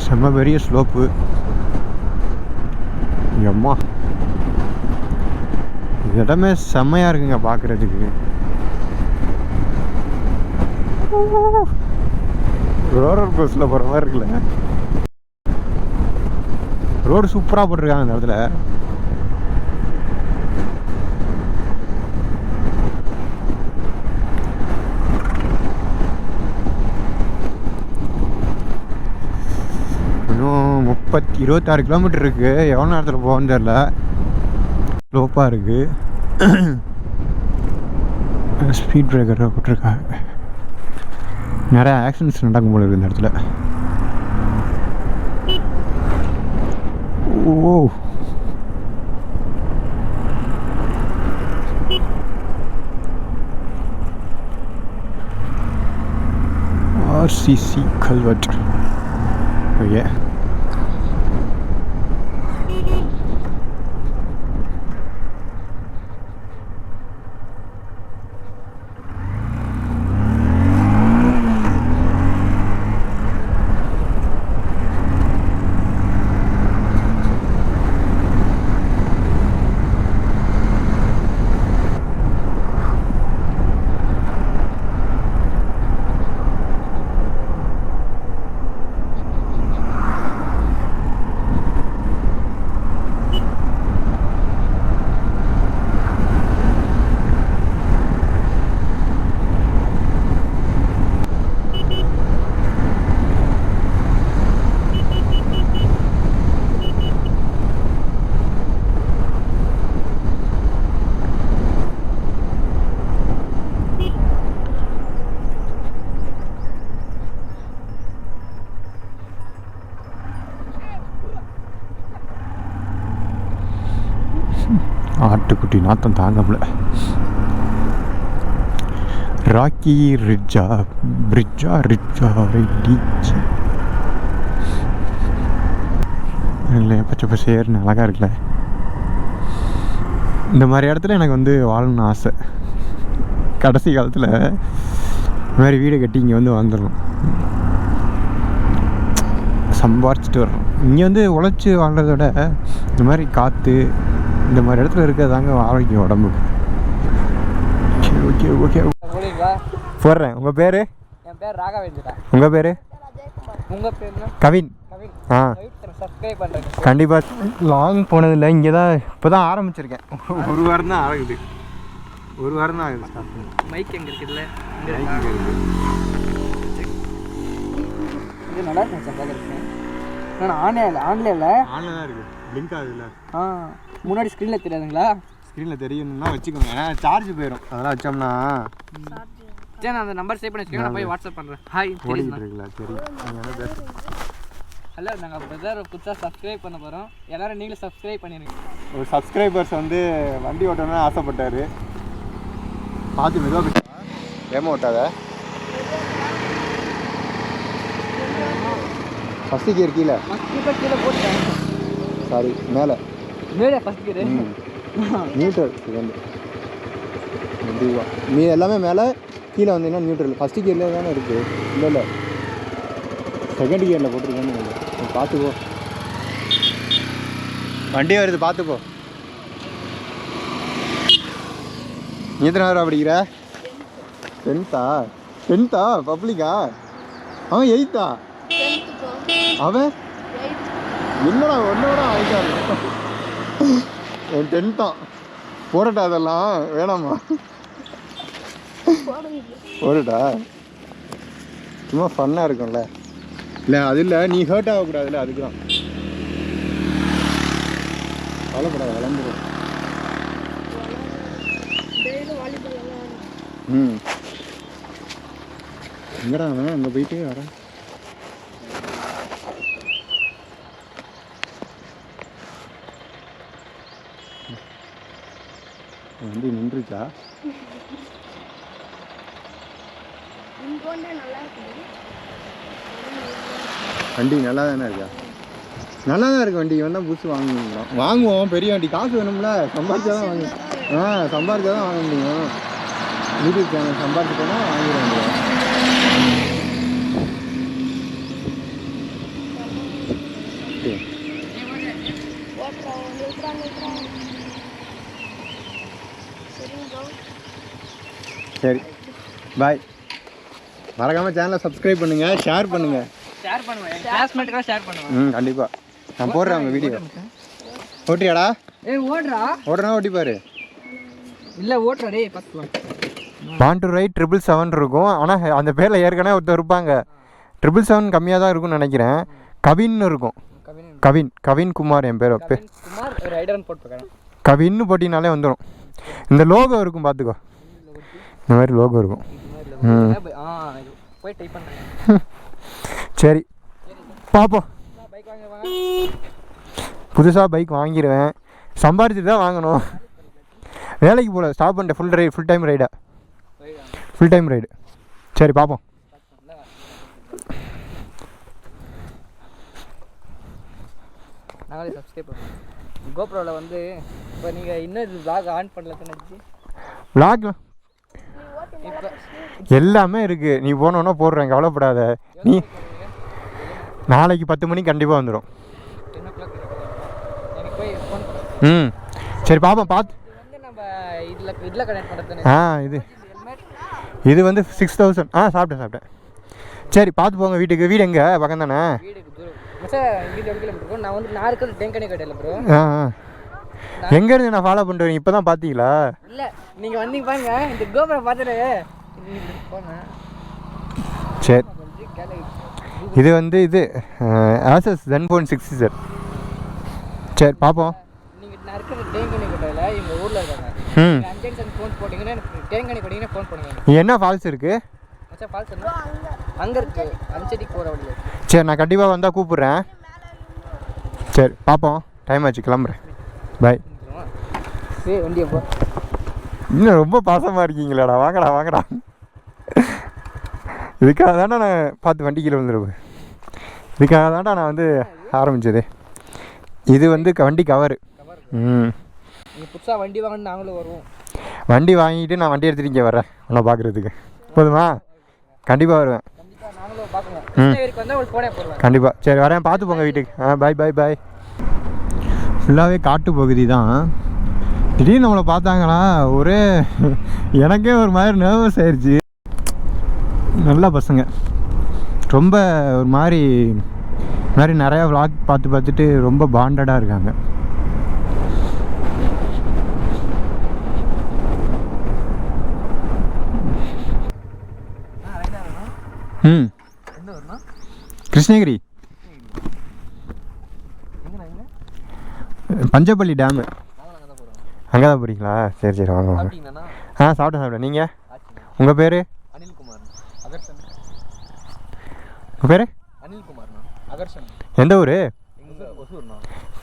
செம்ம பெரிய ஸ்லோப்பு. அம்மா இடமே செம்மையாக இருக்குங்க பார்க்குறதுக்கு. ரோலர் கோஸ்டரில் போகிற மாதிரி இருக்குல்ல. ரோடு சூப்பராக போட்டிருக்காங்க அந்த இடத்துல. இன்னும் 26 கிலோமீட்டர் இருக்குது. எவ்வளோ நேரத்தில் போகணுன்னு தெரில. ஸ்லோப்பாக இருக்குது. ஸ்பீட் பிரேக்கர் போட்டிருக்காங்க. நிறையா ஆக்சிடென்ட்ஸ் நடக்கும் போல இருக்குது இந்த இடத்துல. ஓ ஆர்சிசி கல்வெட். ஓகே, ஆட்டுக்குட்டி நாத்தம் தாங்கல. ராக்கி ரிட்ஜா பிரிட்ஜா ரிட்ஜா ரிட்ஜ் இல்லை, பச்சை பசேர்னு அழகாக இருக்குல்ல. இந்த மாதிரி இடத்துல எனக்கு வந்து வாழணும்னு ஆசை. கடைசி காலத்தில் இந்த மாதிரி வீடு கட்டி இங்கே வந்து வந்துடணும், சம்பாரிச்சிட்டு வரணும். இங்கே வந்து உழைச்சி வாழ்கிறத விட இந்த மாதிரி காற்று இந்த மாதிரி இடத்துல இருக்கிறதாங்க ஆரோக்கியம் உடம்புக்கு. ஓகே ஓகே போடுறேன். உங்கள் பேர்? என் பேர் ராகவேந்திரா. உங்கள் பேர்? உங்கள் பேர்? கவின். ஆ சப்ஸ்கிரைப் பண்ணுறேன். கண்டிப்பாக. லாங் போனதில்லை, இங்கே தான் இப்போ தான் ஆரம்பிச்சிருக்கேன். ஒரு வாரம் தான் ஆகுது. ஒரு வாரம் தான் ஆகுது ஸ்டார்ட் பண்ணி. மைக் எங்கே இருக்குதுல்ல? இது நல்லா இருக்கு சார் பார்க்குறேன். நான் ஆன்லைனில் தான் இருக்குது. லிங்க் ஆகுதுல்ல? ஆ, முன்னாடி ஸ்க்ரீனில் தெரியாதுங்களா? ஸ்க்ரீனில் தெரியணும்னா வச்சுக்கோங்க, ஏன்னா சார்ஜ் போயிடும். அதெல்லாம் வச்சோம்னா சரி, நான் அந்த நம்பர் சேவ் பண்ணி வச்சுக்கோங்க. நான் போய் வாட்ஸ்அப் பண்ணுறேன். ஹாய் ஓடிக்கிட்டு இருக்குல்ல. சரி, நீங்கள் பேச. ஹலோ, நாங்கள் பிரதர் புதுசாக சப்ஸ்கிரைப் பண்ண போகிறோம். எல்லோரும் நீங்களும் சப்ஸ்கிரைப் பண்ணிடுங்க. ஒரு சப்ஸ்கிரைபர்ஸ் வந்து வண்டி ஓட்டணும்னு ஆசைப்பட்டார். பார்த்து மெதுவாக ஏமா ஓட்டாத. ஃபஸ்ட்டு கியர் கீழே. கீழே போட்டேன். சாரி, மேலே மேலே first gear. Neutral second. Me எல்லாமே மேலே, கீழே வந்தீங்கன்னா நியூட்ரல். ஃபஸ்ட்டு கியரில் தானே இருக்குது. இல்லை இல்லை, செகண்ட் கியரில் போட்டிருக்கேன்னு பார்த்துக்கோ. வண்டி வருது பார்த்துக்கோ. நீ எத்தனை நேரம் படிக்கிற? 10th பப்ளிக்கா? அவன் 8th. அவன் என்னடா ஒன்னோட ஆயிட்டாரு. என் 10th. போடட்டா அதெல்லாம் வேணாமா? போடட்டா, சும்மா ஃபன்னாக இருக்கும்ல. இல்லை அது இல்லை, நீ ஹர்ட் ஆகக்கூடாதுல்ல, அதுக்கு தான். கவலைப்படாது, வளர்ந்துடும். எங்கடா அவன்? அங்கே போயிட்டு வரேன். வண்டி நின்றுச்சா? வண்டி நல்லா தானே இருக்கா? நல்லா தான் இருக்கு வண்டி. வேணா புதுசு வாங்குவோம். பெரிய வண்டி காசு வேணும்ல, சம்பாதிச்சா தான் வாங்க. சம்பாதிச்சா தான் வாங்க முடியும். யூடியூப் சேனல் சம்பாதிச்சு போனால் வாங்கிட முடியும். சரி பாய். மறக்காமல் சேனலை சப்ஸ்கிரைப் பண்ணுங்கள், ஷேர் பண்ணுங்கள். ஷேர் பண்ணுவேன், என் கிளாஸ்மேட்டுக்கெல்லாம் ஷேர் பண்ணுவேன். கண்டிப்பாக நான் போடுறேன் உங்கள் வீடியோ. ஓட்டியாடா? ஓடுறா ஓடுறா, ஓட்டிப்பாரு. இல்லை ஓட்டுறா டே பார்த்துக்கலாம். பாண்டு ரைட் 777 இருக்கும். ஆனால் அந்த பேரில் ஏற்கனவே ஒருத்தர் இருப்பாங்க. 777 கம்மியாக தான் இருக்கும்னு நினைக்கிறேன். கவின்னு இருக்கும். கவின் குமார் என் பேர். குமார் ரைடர்னு போட்டு கவின்னு போட்டினாலே வந்துடும். இந்த லோகோ இருக்கும் பார்த்துக்கோ, இந்த மாதிரி லோகோ இருக்கும். போய் டைப் பண்ணுறேன். சரி பார்ப்போம். புதுசாக பைக் வாங்கிடுவேன், சம்பாரிச்சுட்டு தான் வாங்கணும். வேலைக்கு போகல, ஸ்டாப் பண்ணிட்டேன். Full time ride. சரி பார்ப்போம். நாங்களே சப்ஸ்கிரைப் பண்ணுவோம். கோப்ரோவில் வந்து இப்போ நீங்கள் இன்னும் இது vlog ஆன் பண்ணல தானே? விளாக்லாம் இப்போ எல்லாமே இருக்குது. நீ போனோன்னா போடுறேன், கவலைப்படாத. நீ நாளைக்கு 10 மணிக்கு கண்டிப்பாக வந்துடும். 10 o'clock எனக்கு போய் ஃபோன் பண்ணுறேன். சரி பார்ப்போம். பார்த்து வந்து நம்ம இதில் கனெக்ட் பண்ணுறது. இது வந்து 6000. சாப்பிட்டேன். சரி பார்த்து போங்க வீட்டுக்கு. வீடு எங்கே? பக்கம் தானே? வீடுக்கு தூரம் சார். இங்கே 2 கிலோமீட்டர். நான் வந்து நான் இருக்கிறது தேங்கனி கடையில் ப்ரோ. எங்கேருந்து நான் ஃபாலோ பண்ணுறேன்? இப்போ தான் பார்த்தீங்களா? இல்லை நீங்கள் வந்தீங்க பாருங்க, இந்த கோபுரம் பார்த்துட்டு போங்க. சரி, இது வந்து ஆசஸ் ZenFone 6 சார். சரி பார்ப்போம். நீங்கள் நான் இருக்கிற தேங்கனி கடையில் எங்கள் ஊரில் இருக்காங்க. அஞ்சன் ஃபோன் போட்டிங்கன்னா எனக்கு தேங்கனி கடைங்கன்னா ஃபோன் பண்ணுங்க. என்ன ஃபால்ஸ் இருக்குது? ஃபால்ஸ் அங்கே இருக்குது, அஞ்சடிக்கு போகிற வழியில். சரி நான் கண்டிப்பாக வந்தால் கூப்பிட்றேன். சரி பார்ப்போம். டைம் ஆச்சு, கிளம்புறேன். பாய். சரி வண்டியை போ. இன்னும் ரொம்ப பாசமாக இருக்கீங்களாடா. வாங்கடா. இதுக்காக தானே நான் பார்த்து வண்டி கீழே வந்துடுவேன். இதுக்காக தான்டா நான் வந்து ஆரம்பித்தது. இது வந்து வண்டி கவரு. நீங்கள் புதுசாக வண்டி வாங்கன்னு நாங்களும் வருவோம். வண்டி வாங்கிட்டு நான் வண்டி எடுத்துகிட்டு இங்கே வரேன் உன்னை பார்க்குறதுக்கு. போதுமா? கண்டிப்பாக வருவேன். நாங்களும் பார்க்குவோம். கண்டிப்பாக. சரி வரேன், பார்த்து போங்க வீட்டுக்கு. பாய். ஃபுல்லாகவே காட்டு பகுதி தான். திடீர்னு நம்மளை பார்த்தாங்களா, ஒரே எனக்கே ஒரு மாதிரி நர்வஸ் ஆயிடுச்சு. நல்ல பசங்க, ரொம்ப ஒரு மாதிரி நிறையா vlog பார்த்துட்டு ரொம்ப பாண்டடாக இருக்காங்க. கிருஷ்ணகிரி பஞ்சப்பள்ளி டேமு. அங்கே தான் போகிறீங்களா? சரி வாங்க. சாப்பிட்டேன். நீங்கள்? உங்கள் பேர்? அனில்குமார். உங்கள் பேர்? அனில்குமார். எந்த ஊர்?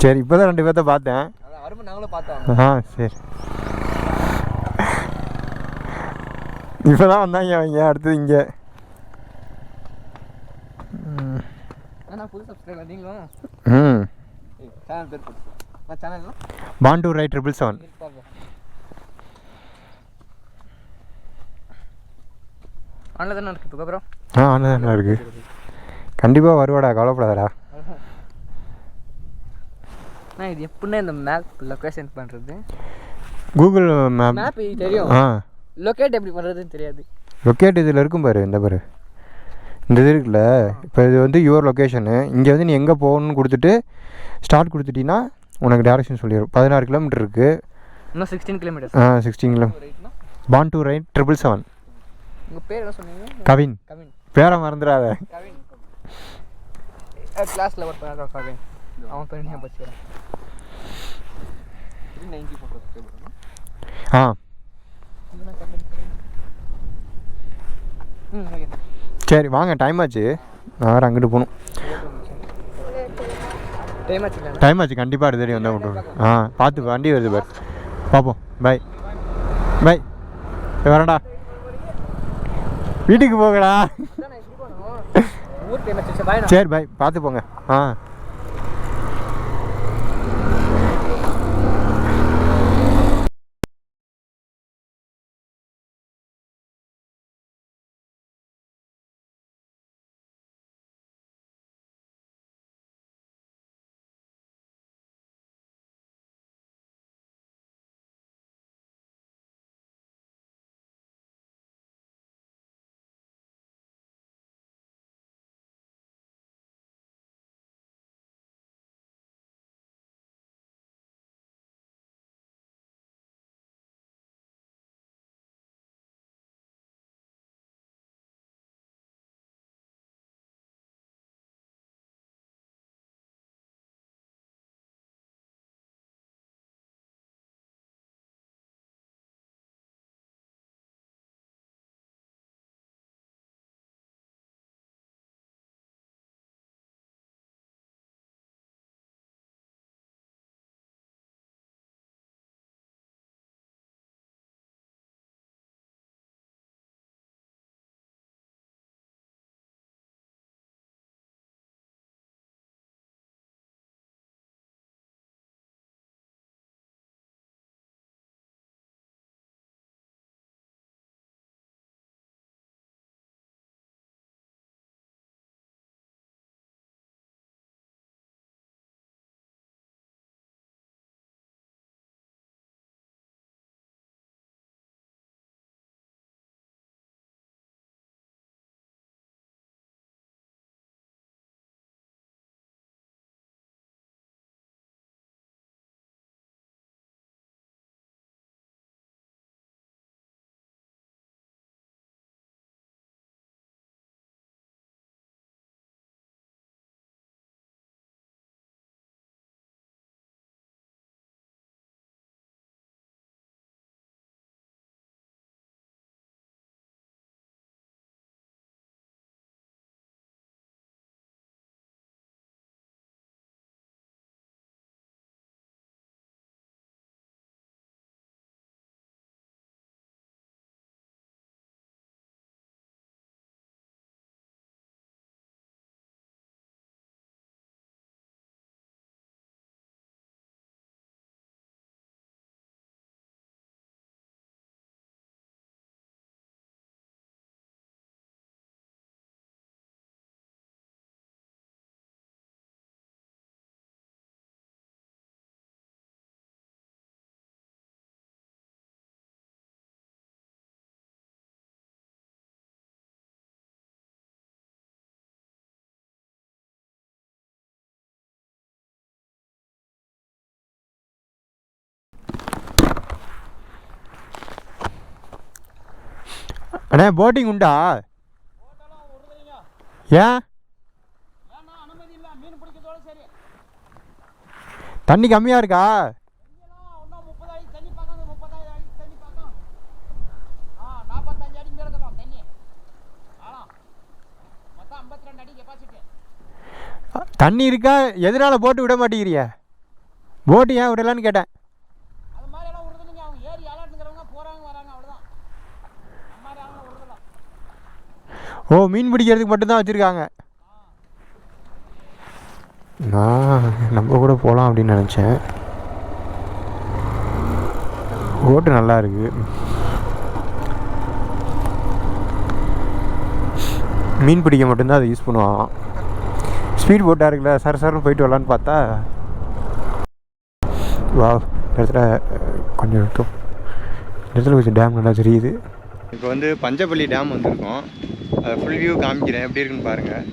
சரி இப்போ தான் 2 பேர்த்த பார்த்தேன். நாங்களும் பார்த்தோம். சரி இப்போ தான் வந்தாங்க அவங்க. அடுத்தது இங்கே புது சப்ஸ்கிரைபர் நீங்களும். சேனல் பேர் சேனல் பாண்டு ரைட் 777. ஆன்லைன் தானே இருக்குது இப்போ அப்புறம்? ஆன்லைன் தான் இருக்குது. கண்டிப்பாக வருவாடா, கவலைப்படாதடா. இது எப்படின்னா இந்த மேப் லொக்கேஷன் பண்ணுறது? கூகுள் மேப் தெரியும். லொக்கேட் எப்படி பண்ணுறதுன்னு தெரியாது. லொக்கேட் இதில் இருக்கும் பாரு, இந்த பாரு, இந்த இது இருக்குல்ல. இப்போ இது வந்து யுவர் லொக்கேஷனு. இங்கே வந்து நீ எங்கே போகணுன்னு கொடுத்துட்டு ஸ்டார்ட் கொடுத்துட்டீங்கன்னா உனக்கு டேரக்ஷன் சொல்லிடும். 16 கிலோமீட்டர் இருக்குது. இன்னும் 16 கிலோமீட்டர். 16 கிலோமீட்டர். Bond right 777. உங்கள் பேர் என்ன சொன்னீங்க? கவின். பேரை மறந்துடாத. கவின் கிளாஸில் ஒர்க் பண்ணுற கவின். அவன் பேர் நான் படிச்சுக்கிறேன். 90 ஃபோட்டோஸ். சரி வாங்க, டைம் ஆச்சு. நான் வேறு அங்கிட்டு போகணும். டைம் ஆச்சு. கண்டிப்பாக அடுத்த தேடி வந்தால் விட்டுருவோம். பார்த்து வண்டி வருது பார், பார்ப்போம். பாய். வரேன்டா, வீட்டுக்கு போகடா. சரி பாய், பார்த்து போங்க. அண்ணே போட்டிங் உண்டா? ஏன் தண்ணி கம்மியாக இருக்கா? தண்ணி இருக்கா? எதனால போட்டு விட மாட்டேங்கிறிய? போட்டு ஏன் விடலான்னு கேட்டேன். ஓ, மீன் பிடிக்கிறதுக்கு மட்டும்தான் வச்சுருக்காங்க. நான் நம்ம கூட போகலாம் அப்படின்னு நினச்சேன். போட்டு நல்லா இருக்கு. மீன் பிடிக்க மட்டும்தான் அதை யூஸ் பண்ணுவான். ஸ்பீட் போட்டாக இருக்குல்ல, சரன்னு போயிட்டு வரலான்னு பார்த்தா வா இடத்துல கொஞ்சம் இருக்கும். இடத்துல கொஞ்சம் டேம் நல்லா தெரியுது. இப்போ வந்து பஞ்சப்பள்ளி டேம் வந்திருக்கோம். அதை ஃபுல் வியூ காமிக்கிறேன், எப்படி இருக்குன்னு பாருங்கள்.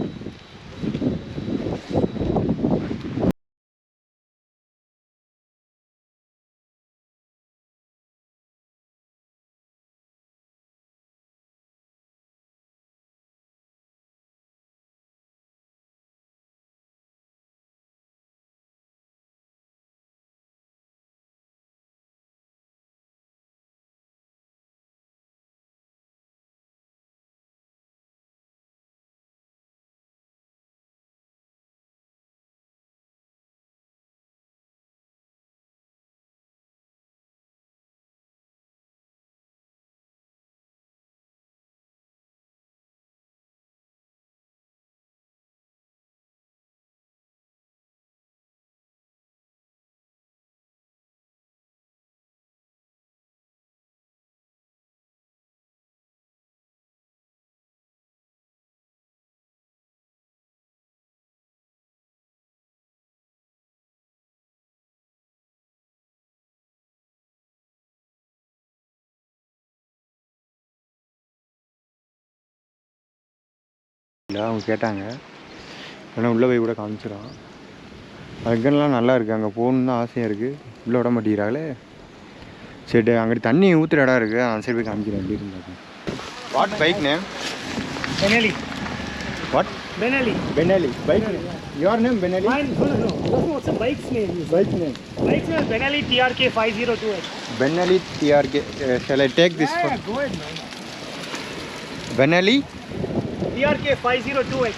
இல்லை அவங்க கேட்டாங்க, ஆனால் உள்ளே போய் கூட காமிச்சிடும். அதுக்கெல்லாம் நல்லா இருக்குது. அங்கே போகணுன்னு தான் ஆசையாக இருக்குது, உள்ளே விட மாட்டேங்கிறாங்களே. சரி, அங்கே தண்ணி ஊற்றுற இடம் இருக்குது, அந்த சைடு போய் காமிக்கிறேன் எப்படி இருந்தாங்க. What bike name? Benelli. What? Benelli. Benelli. Bike name? Your name Benelli? Mine, no. What's the bike's name? Bike name? Bike's name is Benelli TRK 502X. Benelli TRK. Shall I take this? Yeah, go ahead, man. Benelli? TRK 502X.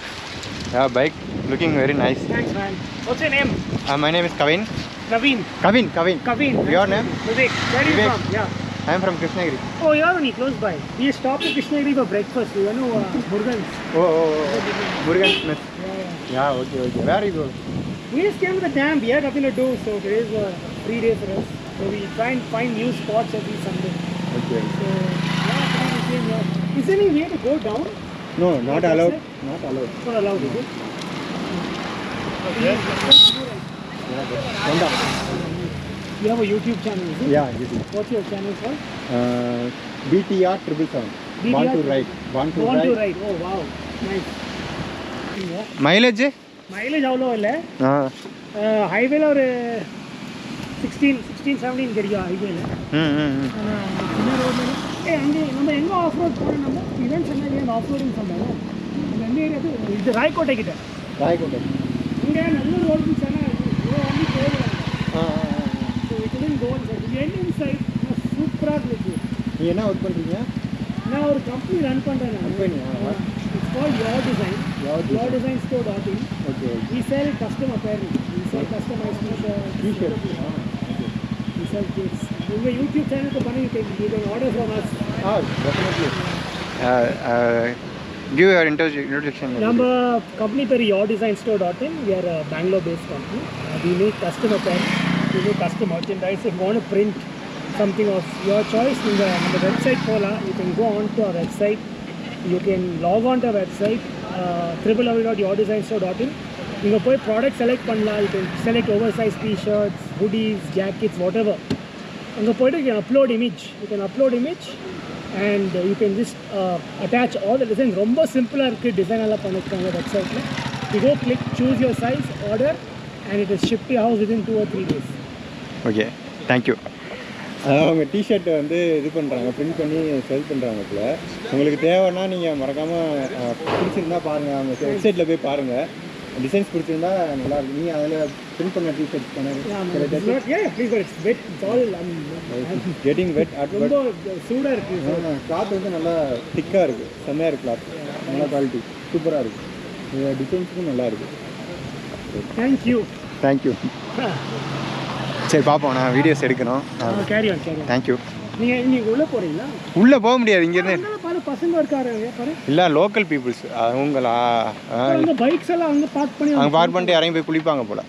Yeah, bike looking very nice. Thanks, man. What's your name? My name is Kavin. Naveen. Kavin. Kavin. Your name? Vivek. Where are you Vivek. from? Yeah. I am from Krishnagiri. Oh, you're only close by. We stopped at Krishnagiri for breakfast. You know, Murugan's. Oh. Murugan's Mess. Yeah. Yeah, okay. Where are you going? We just came to the dam. We had nothing to do, so today is a free day for us. So we try and find new spots every Sunday. Okay. So, yeah, today we came here. Is there any way to go down? No, not allowed. Not allowed. Not allowed, is it? Okay. You have a YouTube channel, is it? Yeah, this is. What's your channel called? BTR 777. BTR Want to ride. Want to ride. Oh, wow. Nice. Yeah. Mileage? Mileage அவ்வளோ இல்லை. ஹைவேல ஒரு 16-17 கிடைக்கும் ஹைவேல. சின்ன ரோட்ல அங்கே நம்ம எங்கே ஆஃப் ரோட் போகிறோம், நம்ம இவன் சொன்னாங்க அந்த ஆஃப் ரோடுன்னு சொன்னாங்க. அந்த எந்த ஏரியா இது ராய்கோட்டை கிட்ட. ராய்கோட்டை இங்கே நல்ல ரோடு சொன்னால் வந்து போயிடுவாங்க. So we couldn't go inside. We went inside. சூப்பராக இருக்கு. நீ என்ன ஒர்க் பண்ணுறீங்க? நான் ஒரு கம்பெனி ரன் பண்ணுறேன். It's called Your Design. Your Design Store.in. Okay. We sell custom apparel. We sell customized t-shirts. We sell kids. உங்கள் யூடியூப் சேனலுக்கு பண்ணி you can order from us. Definitely. Give your introduction. நம்ம company பேர் Your Design Store.in. We are a Bangalore-based company. We make custom apparel. We make custom merchandise. If you want to print something of your choice, நம்ம website போகலாம். You can go on to our website. You can log on to our website www.yourdesignstore.in. நீங்கள் போய் product select பண்ணலாம். You can select oversized t-shirts, hoodies, jackets, whatever. அங்கே போய்ட்டு you can upload image and you can just attach all the designs. ரொம்ப சிம்பிளாக இருக்குது, design எல்லாம் பண்ணியிருக்காங்க வெப்சைட்டில். You go click, choose your size, order and it is shipped to your house within 2 or 3 days. Okay, thank you. அவங்க T shirt வந்து இது பண்ணுறாங்க, பிரிண்ட் பண்ணி செல் பண்ணுறாங்க. போல உங்களுக்கு தேவைன்னா நீங்கள் மறக்காமல் பிடிச்சிருந்தா பாருங்கள், அவங்க வெப்சைட்டில் போய் பாருங்கள். டிசைன்ஸ் பிடிச்சிருந்தா நல்லா இருக்கும். நீங்கள் அதில் பிரிண்ட் பண்ண டிஷர்ட் கெட்டிங் வெட் அட் ரொம்ப சூடாக இருக்குது. கிளாத் வந்து நல்லா திக்காக இருக்குது, செம்மையாக இருக்குது கிளாத், நல்ல குவாலிட்டி, சூப்பராக இருக்குது. டிசைன்ஸுக்கும் நல்லா இருக்குது. தேங்க்யூ. சரி பார்ப்போம், நான் வீடியோஸ் எடுக்கணும். Carry on. தேங்க்யூ. நீங்கள் உள்ளே போகிறீங்களா? உள்ளே போக முடியாது இங்கேருந்து. பாரு பசங்க இருக்காரு பாரு. இல்லை லோக்கல் பீப்புள்ஸ் அவங்களா பைக்ஸ் எல்லாம் அங்கே பார்க் பண்ணி அங்கே பார்க் பண்ணிட்டு இறங்கி போய் குளிப்பாங்க போல்.